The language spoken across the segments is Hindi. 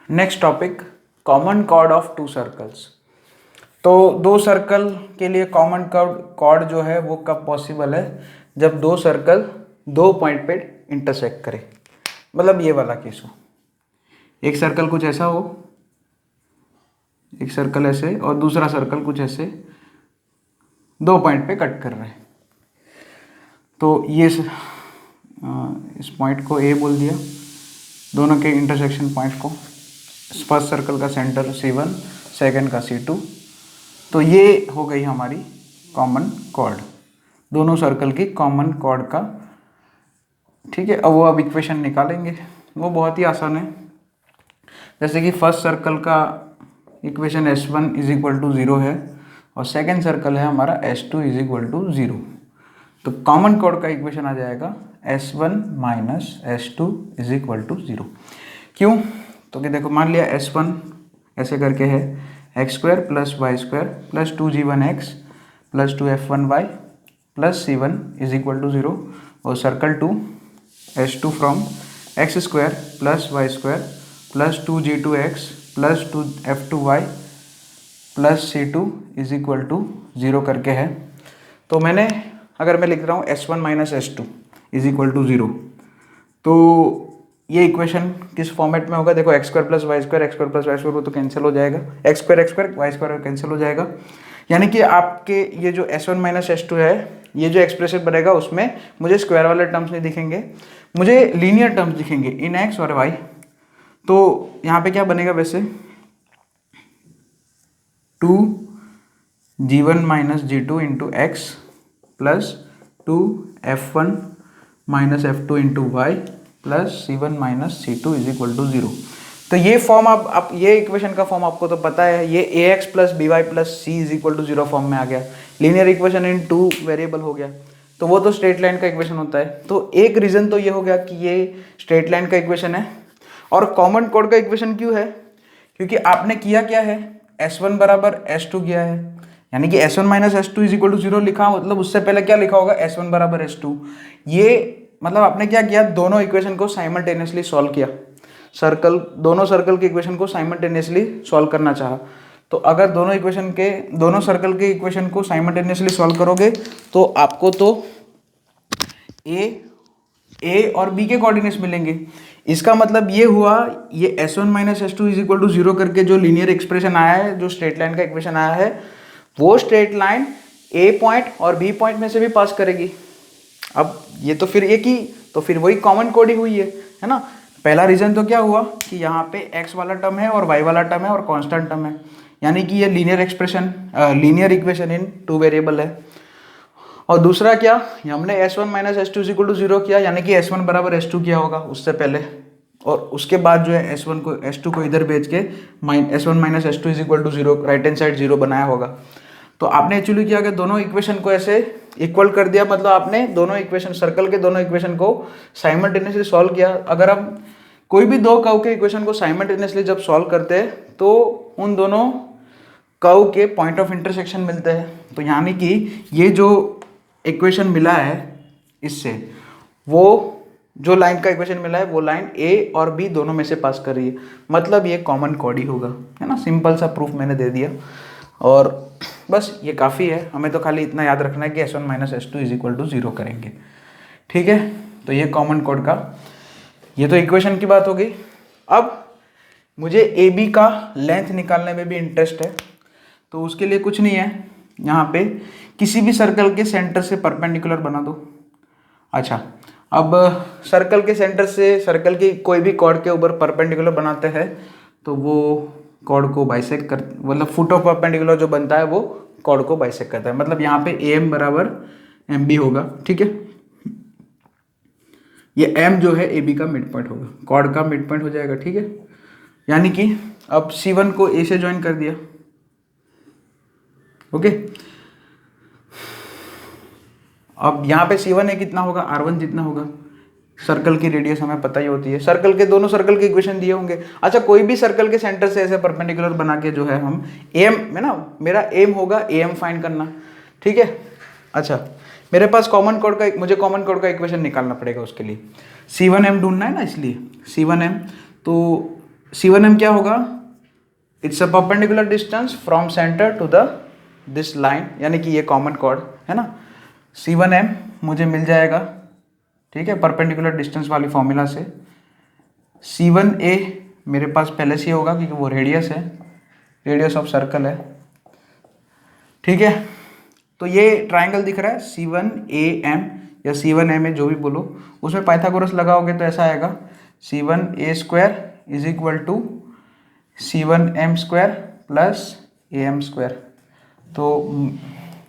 Next topic, common chord of to circles. तो दो सर्कल के लिए कॉमन कॉर्ड जो है वो कब पॉसिबल है, जब दो सर्कल दो पॉइंट पे इंटरसेक्ट करे। मतलब ये वाला केस हो, एक सर्कल कुछ ऐसा हो, एक सर्कल ऐसे और दूसरा सर्कल कुछ ऐसे दो पॉइंट पे कट कर रहे हैं। तो ये इस पॉइंट को ए बोल दिया, दोनों के इंटरसेक्शन पॉइंट को। फर्स्ट सर्कल का सेंटर C1, सेकंड का C2। तो ये हो गई हमारी कॉमन कॉर्ड, दोनों सर्कल की कॉमन कॉर्ड का। ठीक है, अब वो अब इक्वेशन निकालेंगे, वो बहुत ही आसान है। जैसे कि फर्स्ट सर्कल का equation S1 is equal to 0 है और सेकंड सर्कल है हमारा S2 इज इक्वल टू 0। तो कॉमन कॉर्ड का इक्वेशन आ जाएगा S1 minus S2 is equal to 0। क्यों? तो कि देखो, मान लिया S1 ऐसे करके है x square plus y square plus 2g1x plus 2f1y plus c1 is equal to 0, और circle 2 S2 from x square plus y square plus 2g2x plus 2f2y plus c2 is equal to 0 करके है। तो मैंने, अगर मैं लिख रहा हूँ S1 minus S2 is equal to 0, तो ये इक्वेशन किस फॉर्मेट में होगा? देखो, x square plus y square वो तो कैंसिल हो जाएगा, x square y square cancel हो जाएगा। यानी कि आपके ये जो S1 माइनस S2 है, ये जो एक्सप्रेशन बनेगा उसमें मुझे स्क्वायर वाले टर्म्स नहीं दिखेंगे, मुझे लीनियर टर्म्स दिखेंगे इन एक्स और वाई। तो यहाँ पे क्या बनेगा वैसे, 2g1 minus g2 into x plus 2f1 minus f2 into y plus c1 minus c2 is equal to 0। तो ये फॉर्म आप ये इक्वेशन का फॉर्म आपको तो पता है, ये ax plus by plus c is equal to 0 form में आ गया। Linear equation in two variable हो गया, तो वो तो स्ट्रेट लाइन का इक्वेशन होता है। तो एक रीजन तो ये हो गया कि ये स्ट्रेट लाइन का इक्वेशन है। और कॉमन कॉर्ड का इक्वेशन क्यों है? क्योंकि आपने किया क्या है, S1 बराबर S2 किया है, यानी कि S1 minus S2 is equal to 0 लिखा, मतलब उससे पहले क्या लिखा होगा, S1 बराबर S2। ये मतलब आपने क्या किया, दोनों इक्वेशन को साइमल्टेनियसली सॉल्व किया। दोनों सर्कल के इक्वेशन को साइमल्टेनियसली सॉल्व करना चाहा। तो अगर दोनों सर्कल के इक्वेशन को साइमल्टेनियसली सॉल्व करोगे तो आपको तो ए और बी के कोऑर्डिनेट्स मिलेंगे। इसका मतलब ये हुआ, ये S1 minus S2 is equal to 0 करके जो लीनियर एक्सप्रेशन आया है, जो स्ट्रेट लाइन का इक्वेशन आया है, वो स्ट्रेट लाइन ए पॉइंट और बी पॉइंट में से भी पास करेगी। अब ये तो फिर एक ही, तो फिर वही कॉमन कोड ही हुई है ना। पहला रीजन तो क्या हुआ कि यहाँ पे x वाला टर्म है और y वाला टर्म है और कांस्टेंट टर्म है, यानी कि ये linear equation in two variable है। और दूसरा क्या, हमने S1 minus S2 equal to 0 किया, यानी कि S1 बराबर S2 किया होगा उससे पहले, और उसके बाद जो है S2 को इधर भेज के S1 minus S2 equal to 0 right hand side 0 बनाया होगा। तो आपने एक्चुअली क्या किया, दोनों इक्वेशन को ऐसे इक्वल कर दिया, मतलब आपने दोनों इक्वेशन, सर्कल के दोनों इक्वेशन को साइमल्टेनियसली सॉल्व किया। अगर हम कोई भी दो कर्व के इक्वेशन को साइमल्टेनियसली जब सॉल्व करते हैं तो उन दोनों कर्व के पॉइंट ऑफ इंटरसेक्शन मिलते हैं। तो यानी कि ये जो इक्वेशन मिला है, इससे वो जो लाइन का इक्वेशन मिला है, वो लाइन ए और बी दोनों में से पास कर रही है, मतलब ये कॉमन कॉर्ड ही होगा, है ना। सिंपल सा प्रूफ मैंने दे दिया और बस ये काफ़ी है। हमें तो खाली इतना याद रखना है कि S1 minus S2 is equal to 0 करेंगे। ठीक है, तो ये कॉमन कॉर्ड का, ये तो इक्वेशन की बात हो गई। अब मुझे ए बी का लेंथ निकालने में भी इंटरेस्ट है, तो उसके लिए कुछ नहीं है, यहाँ पे किसी भी सर्कल के सेंटर से परपेंडिकुलर बना दो। अच्छा, अब सर्कल के सेंटर से सर्कल की कोई भी कॉर्ड के ऊपर परपेंडिकुलर बनाते हैं तो वो कॉर्ड को बाइसेक्ट कर, मतलब फुट ऑफ परपेंडिकुलर जो बनता है वो कॉर्ड को बाइसेक्ट करता है। मतलब यहाँ पे AM बराबर MB होगा। ठीक है, ये M जो है AB का मिड पॉइंट होगा, कॉर्ड का मिड पॉइंट हो जाएगा। ठीक है, यानी कि अब C1 को A से ज्वाइन कर दिया। ओके, अब यहाँ पे C1 है कितना होगा, R1 जितना होगा। सर्कल की रेडियस हमें पता ही होती है, दोनों सर्कल के इक्वेशन दिए होंगे। अच्छा, कोई भी सर्कल के सेंटर से ऐसे परपेंडिकुलर बना के जो है हम एम में ना, मेरा एम होगा AM फाइंड करना। ठीक है, अच्छा मेरे पास मुझे कॉमन कोड का इक्वेशन निकालना पड़ेगा, उसके लिए C1M ढूंढना है ना, इसलिए C1M। तो C1m क्या होगा, it's a perpendicular distance from centre to the this line, यानी कि ये कॉमन कॉर्ड है ना। C1m मुझे मिल जाएगा, ठीक है, परपेंडिकुलर डिस्टेंस वाली फॉर्मूला से। C1a मेरे पास पहले से ही होगा क्योंकि वो रेडियस है, रेडियस ऑफ सर्कल है, ठीक है। तो ये ट्राइंगल दिख रहा है C1am या C1ma जो भी बोलो, उसमें पाइथागोरस लगाओगे तो ऐसा आएगा C1a square is equal to C1m square plus am square. तो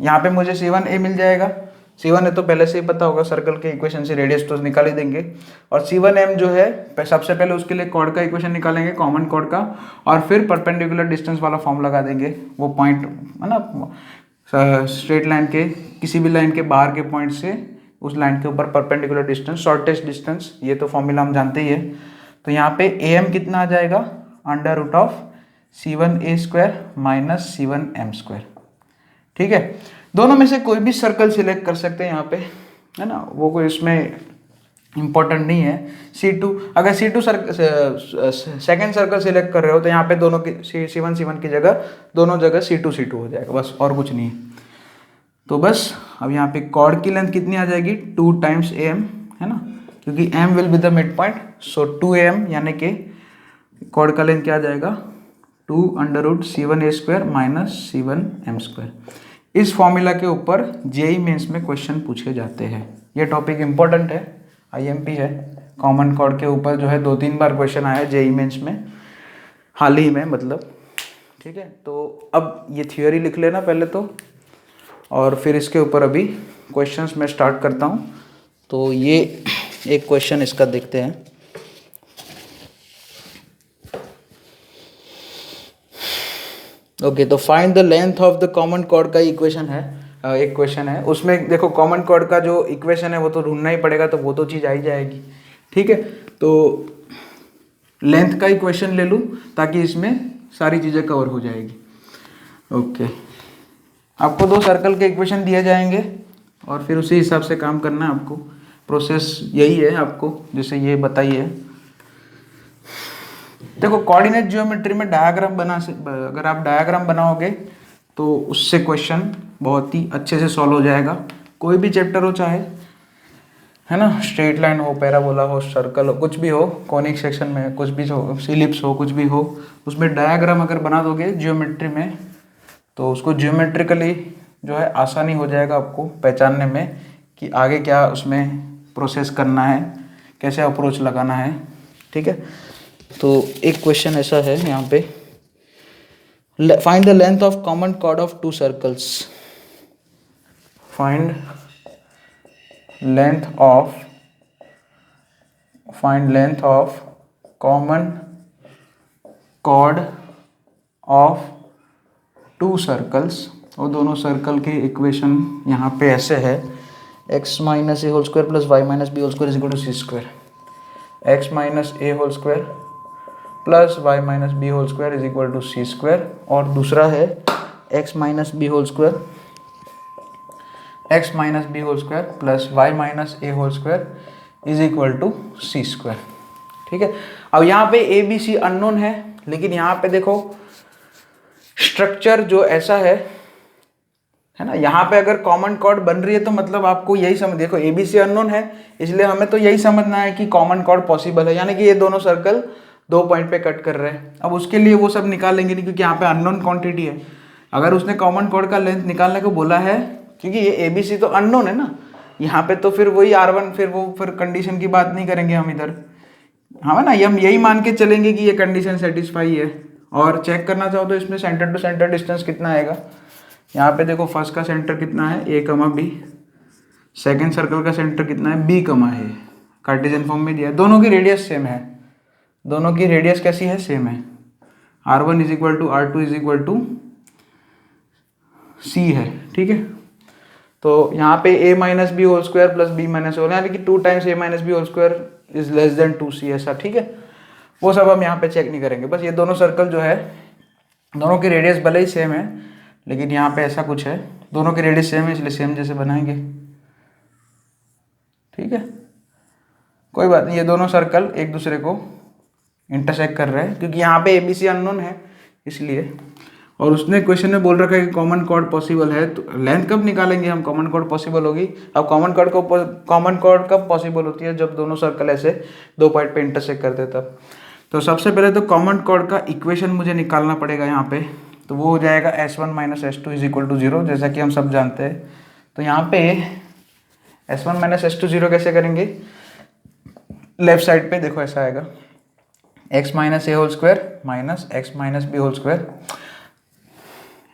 यहाँ पे मुझे C1a मिल जाएगा, C1a तो पहले से ही पता होगा, सर्कल के इक्वेशन से रेडियस तो निकाल ही देंगे। और C1m जो है सबसे पहले उसके लिए कॉर्ड का इक्वेशन निकालेंगे, कॉमन कॉर्ड का, और फिर परपेंडिकुलर डिस्टेंस वाला फॉर्म लगा देंगे। वो पॉइंट है ना स्ट्रेट लाइन के किसी भी लाइन के बाहर के पॉइंट से उस लाइन के ऊपर परपेंडिकुलर डिस्टेंस, शॉर्टेस्ट डिस्टेंस, ये तो फॉर्मूला हम जानते ही है। तो यहाँ पे am कितना आ जाएगा, under root of C1a square minus C1m square, ठीक है। दोनों में से कोई भी सर्कल सिलेक्ट कर सकते हैं यहाँ पे, है ना, वो कोई इसमें इम्पोर्टेंट नहीं है। C2 अगर C2 सेकेंड सर्कल सिलेक्ट कर रहे हो तो यहाँ पे दोनों की C1 की जगह दोनों जगह C2 हो जाएगा, बस और कुछ नहीं है। तो बस अब यहाँ पे कॉर्ड की लेंथ कितनी आ जाएगी, 2 टाइम्स am, है ना, क्योंकि m will be the mid point, so 2am यानी कि कॉर्ड का लेंथ क्या आ जाएगा, 2 under root C1a square minus C1m square. इस फॉर्मूला के ऊपर जेईई मेंस में क्वेश्चन पूछे जाते हैं। ये टॉपिक इंपॉर्टेंट है, आईएमपी है। कॉमन कॉर्ड के ऊपर जो है 2-3 बार क्वेश्चन आया है जेईई मेंस में, हाल ही में मतलब, ठीक है। तो अब ये थियोरी लिख लेना पहले तो, और फिर इसके ऊपर अभी क्वेश्चंस मैं स्टार्ट करता हूँ। तो ये एक क्वेश्चन इसका देखते हैं। ओके, तो find the length of the common chord का इक्वेशन है, एक क्वेश्चन है उसमें। देखो कॉमन कॉर्ड का जो इक्वेशन है वो तो ढूंढना ही पड़ेगा, तो वो तो चीज़ आ ही जाएगी, ठीक है। तो लेंथ का इक्वेशन ले लूँ ताकि इसमें सारी चीज़ें कवर हो जाएगी। ओके, आपको 2 सर्कल के इक्वेशन दिए जाएंगे और फिर उसी हिसाब से काम करना है आपको। प्रोसेस यही है आपको जैसे ये बताई है। देखो कोऑर्डिनेट ज्योमेट्री में डायग्राम अगर आप डायग्राम बनाओगे तो उससे क्वेश्चन बहुत ही अच्छे से सॉल्व हो जाएगा। कोई भी चैप्टर हो चाहे, है ना, स्ट्रेट लाइन हो, पैराबोला हो, सर्कल हो, कुछ भी हो, कॉनिक सेक्शन में कुछ भी हो, इलिप्स हो, कुछ भी हो, उसमें डायग्राम अगर बना दोगे ज्योमेट्री में तो उसको ज्योमेट्रिकली जो है आसानी हो जाएगा आपको पहचानने में कि आगे क्या उसमें प्रोसेस करना है, कैसे अप्रोच लगाना है, ठीक है। तो एक क्वेश्चन ऐसा है यहाँ पे, find the length of common chord of 2 circles. Find length of common chord of 2 circles. और दोनों सर्कल के इक्वेशन यहाँ पे ऐसे है, x minus a whole square plus y minus b whole square is equal to c square, x minus a whole square plus y minus b whole square is equal to c square. और दूसरा है x minus b whole square plus y minus a whole square is equal to c square, ठीक है। अब यहाँ पे ए बी सी अननोन है, लेकिन यहाँ पे देखो स्ट्रक्चर जो ऐसा है ना, यहाँ पे अगर कॉमन कॉर्ड बन रही है तो मतलब आपको यही समझ, देखो ए बी सी अननोन है इसलिए हमें तो यही समझना है कि कॉमन कॉर्ड पॉसिबल है, यानी कि ये दोनों सर्कल 2 पॉइंट पे कट कर रहे हैं। अब उसके लिए वो सब निकालेंगे नहीं क्योंकि यहाँ पे अननोन क्वांटिटी है। अगर उसने कॉमन कॉर्ड का लेंथ निकालने को बोला है, क्योंकि ये ए बी सी तो अननोन है ना यहाँ पे, तो फिर वही R1, फिर कंडीशन की बात नहीं करेंगे हम इधर, हाँ ना, हम यही मान के चलेंगे कि ये कंडीशन सेटिस्फाई है। और चेक करना चाहो तो इसमें सेंटर टू सेंटर डिस्टेंस कितना आएगा। यहाँ पे देखो फर्स्ट का सेंटर कितना है a, b, सेकेंड सर्कल का सेंटर कितना है b, a, कार्टेशियन फॉर्म में दिया है। दोनों की रेडियस सेम है, दोनों की रेडियस कैसी है, सेम है। R1 is equal to R2 is equal to C है, ठीक है। तो यहाँ पे a minus b whole square plus b minus whole, यानी कि 2 times a minus b whole square is less than 2c, ऐसा, ठीक है। वो सब हम यहाँ पे चेक नहीं करेंगे, बस ये दोनों सर्कल जो है दोनों की रेडियस भले ही सेम है, लेकिन यहाँ पे ऐसा कुछ है, दोनों की रेडियस सेम है इसलिए सेम जैसे बनाएंगे, ठीक है। कोई बात नहीं, ये दोनों सर्कल एक दूसरे को इंटरसेक्ट कर रहा है, क्योंकि यहाँ पे ABC अननोन है इसलिए। और उसने क्वेश्चन में बोल रखा है कि कॉमन कॉर्ड पॉसिबल है, तो लेंथ कब निकालेंगे हम, कॉमन कॉर्ड पॉसिबल होगी। अब कॉमन कॉर्ड कब पॉसिबल होती है, जब दोनों सर्कल ऐसे दो पॉइंट पे इंटरसेक्ट करते तब। तो सबसे पहले तो कॉमन कॉर्ड का इक्वेशन मुझे निकालना पड़ेगा यहाँ पे, तो वो हो जाएगा S1 - S2 = 0, जैसा कि हम सब जानते हैं। तो यहाँ पे S1 - S2 0 कैसे करेंगे, लेफ्ट साइड पे देखो ऐसा आएगा, x - a whole square minus x - b whole square,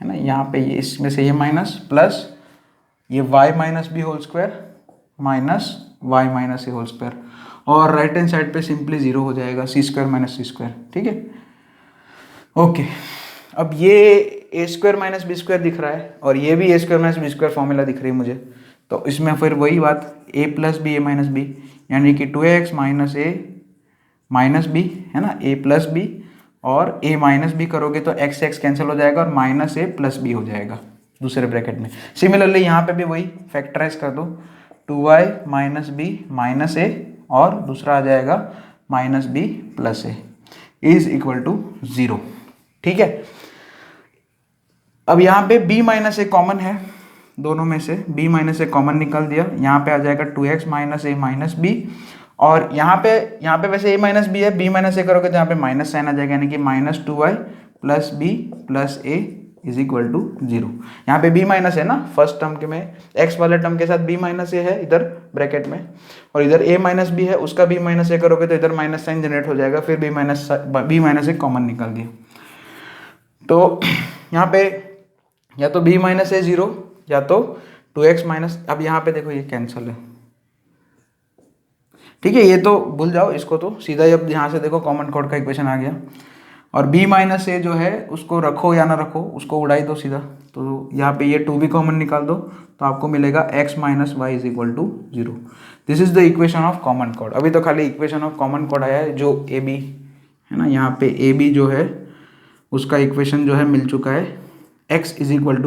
है ना। यहाँ पे ये इसमें से ये माइनस प्लस ये y - b whole square minus y - a whole square, और राइट हैंड साइड पे सिंपली 0 हो जाएगा, c² - c², ठीक है। ओके, अब ये a² - b² दिख रहा है और ये भी a² - b² फॉर्मूला दिख रही है मुझे, तो इसमें फिर वही बात a + b a - b, यानी कि 2x - a - b, है ना, a + b, और a - b करोगे तो x कैंसिल हो जाएगा और -a + b हो जाएगा दूसरे ब्रैकेट में। सिमिलरली यहाँ पे भी वही फैक्टराइज कर दो, 2y - b - a, और दूसरा आ जाएगा -b + a = 0, ठीक है। अब यहाँ पे b - a कॉमन है, दोनों में से b - a कॉमन निकल दिया, यहाँ पे आ जाएगा 2x - a - b, और यहाँ पे वैसे a - b है, b - a करोगे तो यहाँ पे माइनस साइन आ जाएगा, यानी कि -2y + b + a = 0। यहाँ पे b माइनस है ना, फर्स्ट टर्म के में x वाले टर्म के साथ b - a है इधर ब्रैकेट में, और इधर a - b है, उसका b - a करोगे तो इधर माइनस साइन जनरेट हो जाएगा, फिर b - a कॉमन निकल दिया। तो यहाँ पे या तो b - a 0 या तो 2x - अब यहाँ पे देखो ये कैंसिल है, ठीक है। ये तो भूल जाओ इसको, तो सीधा अब यहाँ से देखो कॉमन कॉर्ड का इक्वेशन आ गया, और b - a जो है उसको रखो या ना रखो, उसको उड़ाई दो सीधा, तो यहाँ पे ये 2 भी कॉमन निकाल दो, तो आपको मिलेगा x - y = 0। This is the equation of common chord. अभी तो खाली इक्वेशन ऑफ कॉमन कॉर्ड आया है, जो AB है ना, यहाँ पे AB जो है उसका इक्वेशन जो है मिल चुका है, x =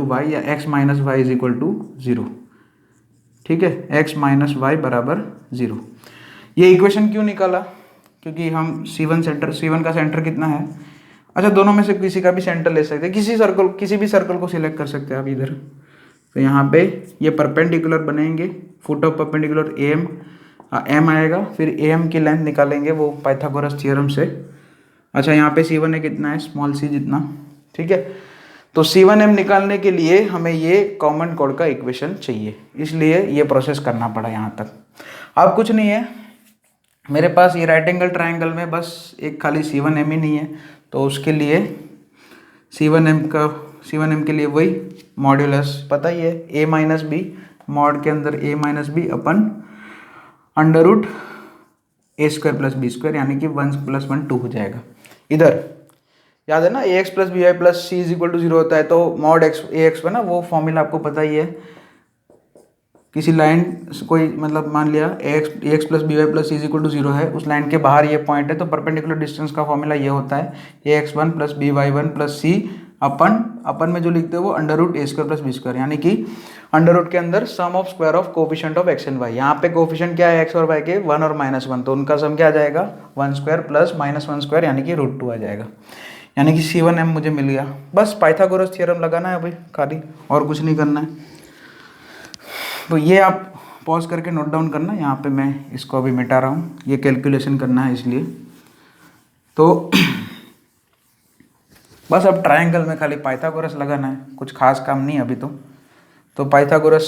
y या x - y = 0, ठीक है, x - y = 0। ये इक्वेशन क्यों निकाला, क्योंकि हम C1 का सेंटर कितना है, अच्छा दोनों में से किसी का भी सेंटर ले सकते हैं, किसी भी सर्कल को सिलेक्ट कर सकते हैं आप इधर। तो यहाँ पे ये परपेंडिकुलर बनेंगे, फुट ऑफ परपेंडिकुलर m आएगा, फिर am की लेंथ निकालेंगे वो पाइथागोरस थ्योरम से। अच्छा यहाँ पे C1 है कितना है, स्मॉल c जितना, ठीक है। तो C1m निकालने के लिए हमें ये कॉमन कॉर्ड का इक्वेशन चाहिए, इसलिए ये प्रोसेस करना पड़ा यहाँ तक। अब कुछ नहीं है मेरे पास, ये राइट एंगल ट्राइंगल में बस एक खाली C1m ही नहीं है, तो उसके लिए C1m के लिए वही मॉड्यूलस पता ही है, a - b, मॉड के अंदर a - b upon √ a² + b², यानी कि 1 + 1 2 हो जाएगा। इधर याद है ना, ax + by + c = 0 होता है, तो मॉड ax ना, वो फॉर्मूला आपको पता ही है। किसी लाइन कोई मतलब मान लिया ax + by + c = 0 है, उस लाइन के बाहर ये पॉइंट है, तो परपेंडिकुलर डिस्टेंस का फॉर्मूला ये होता है ax1 + by1 + c अपन में जो लिखते हैं वो √a² + b², यानी कि अंडर के अंदर sum of square of coefficient of x and y। यहाँ पे कोफिशिएंट क्या है, x और y के 1 और -1, तो उनका सम क्या आ जाएगा 1² + -1² यानी कि √2 आ जाएगा, यानी कि C1m मुझे मिल गया। बस पाइथागोरस थ्योरम लगाना है अभी खाली, और कुछ नहीं करना है। तो ये आप पॉज करके नोट डाउन करना, यहाँ पे मैं इसको अभी मिटा रहा हूँ, ये कैलकुलेशन करना है इसलिए। तो बस अब ट्रायंगल में खाली पाइथागोरस लगाना है, कुछ खास काम नहीं अभी तो पाइथागोरस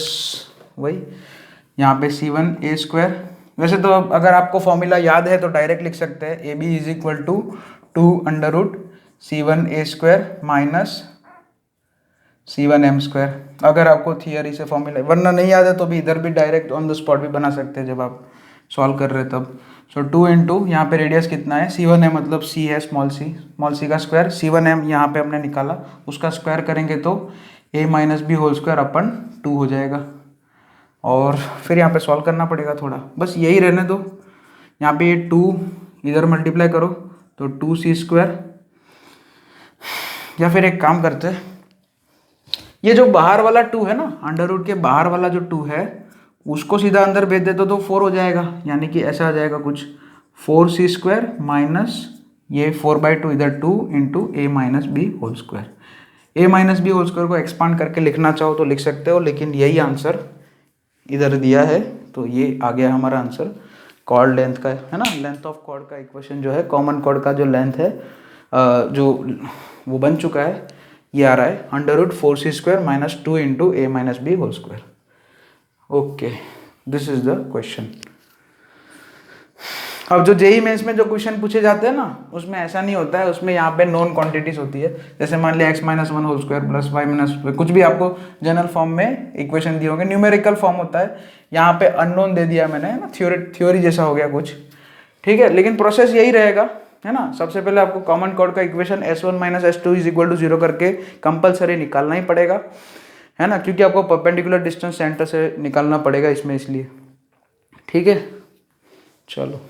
वही यहाँ पे C1a²। वैसे तो अगर आपको फॉर्मूला याद है तो डायरेक्ट लिख सकते हैं, AB = 2 √C1a² - C1m²। अगर आपको थियरी से फॉर्मूला वरना नहीं याद है तो भी इधर भी डायरेक्ट ऑन द स्पॉट भी बना सकते हैं जब आप सॉल्व कर रहे हैं तब। सो 2 × यहाँ पे रेडियस कितना है, C1m मतलब c है, स्मॉल c का स्क्वायर, C1m यहाँ पे हमने निकाला, उसका स्क्वायर करेंगे तो a - b होल स्क्वायर अपन 2 हो जाएगा, और फिर यहाँ पे सॉल्व करना पड़ेगा थोड़ा, बस यही रहने दो। यहाँ पे ये 2 इधर मल्टीप्लाई करो तो 2c², या फिर एक काम करते हैं, ये जो बाहर वाला 2 है ना, अंडर के बाहर वाला जो 2 है उसको सीधा अंदर भेज देते तो 4 हो जाएगा, यानी कि ऐसा आ जाएगा कुछ 4c² - ये 4/2 इधर 2 into a minus b whole square. A minus b whole square को एक्सपांड करके लिखना चाहो तो लिख सकते हो, लेकिन यही आंसर इधर दिया है, तो ये आ गया हमारा आंसर कॉर्ड लेंथ का, है ना। लेंथ ऑफ कॉर्ड का इक्वेशन जो है, कॉमन कॉर्ड का जो लेंथ है जो वो बन चुका है, ये आ रहा है √4c² minus 2 into a minus b whole square. Okay, this is the question. अब जो जेईई मेंस में जो क्वेश्चन पूछे जाते हैं ना, उसमें ऐसा नहीं होता है, उसमें यहाँ पे नॉन क्वांटिटीज होती है। जैसे मान लिया x-1 whole square plus y-, कुछ भी आपको जनरल फॉर्म में इक्वेशन दिए होंगे, न्यूमेरिकल फॉर्म होता है। यहाँ पे अननोन दे दिया मैंने, है ना, थ्योरी जैसा हो गया कुछ, ठीक है। लेकिन प्रोसेस यही रहेगा, है ना। सबसे पहले आपको कॉमन कॉर्ड का equation S1 minus S2 is equal to 0 करके कंपलसरी निकालना ही पड़ेगा, है ना, क्योंकि आपको परपेंडिकुलर डिस्टेंस सेंटर से निकालना पड़ेगा इसमें, इसलिए, ठीक है। चलो।